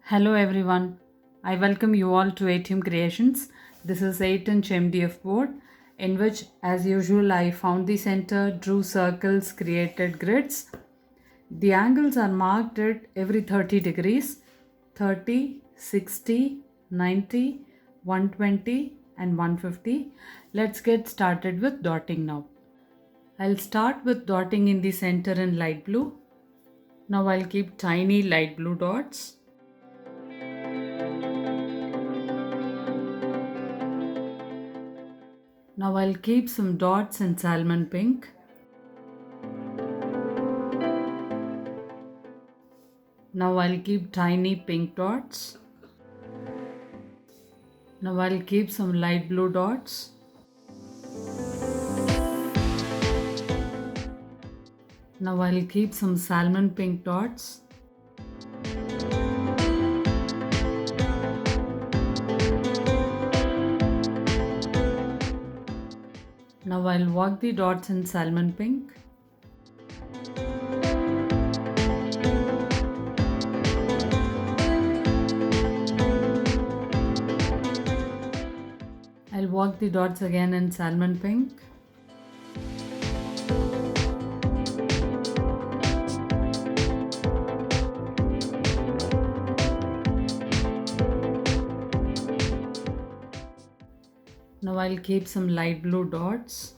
Hello everyone, I welcome you all to ATM Creations. This is 8-inch MDF board in which as usual I found the center, drew circles, created grids. The angles are marked at every 30 degrees, 30, 60, 90, 120 and 150. Let's get started with dotting now. I'll start with dotting in the center in light blue. Now I'll keep tiny light blue dots. Now I'll keep some dots in salmon pink. Now I'll keep tiny pink dots. Now I'll keep some light blue dots. Now I'll keep some salmon pink dots. Now I'll work the dots in salmon pink. I'll work the dots again in salmon pink. Now I'll keep some light blue dots.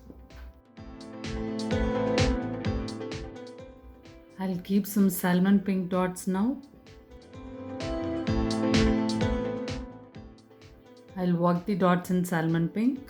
I'll keep some salmon pink dots now. I'll work the dots in salmon pink.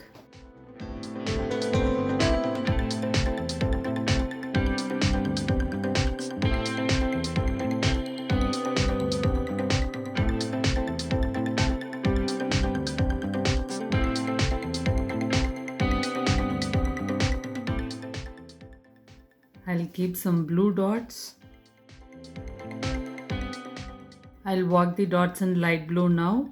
I'll keep some blue dots. I'll work the dots in light blue now.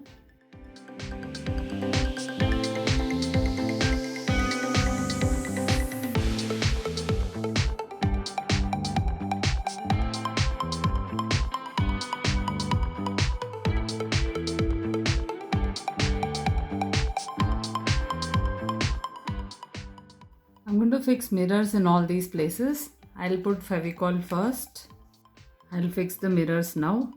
I'm going to fix mirrors in all these places. I'll put Fevicol first. I'll fix the mirrors now.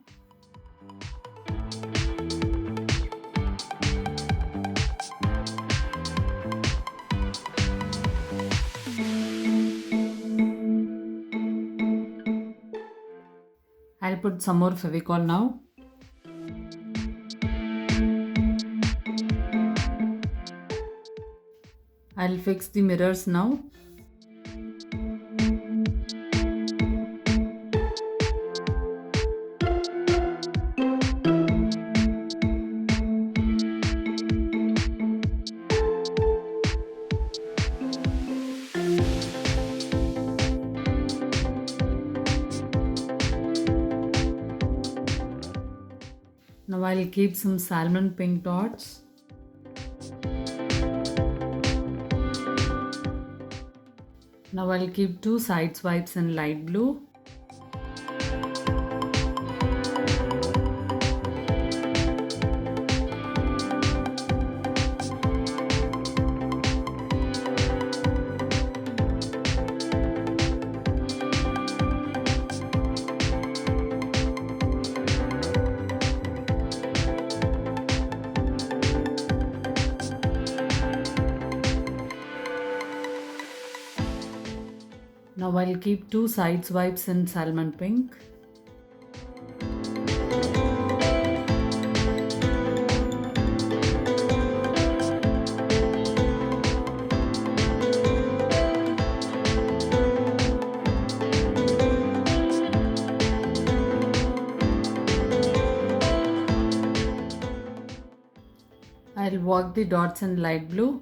I'll put some more Fevicol now. I'll fix the mirrors now. Now I'll keep some salmon pink dots. Now I'll keep two side swipes in light blue. Now I'll keep two side swipes in salmon pink. I'll work the dots in light blue.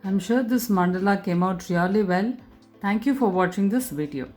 I'm sure this mandala came out really well. Thank you for watching this video.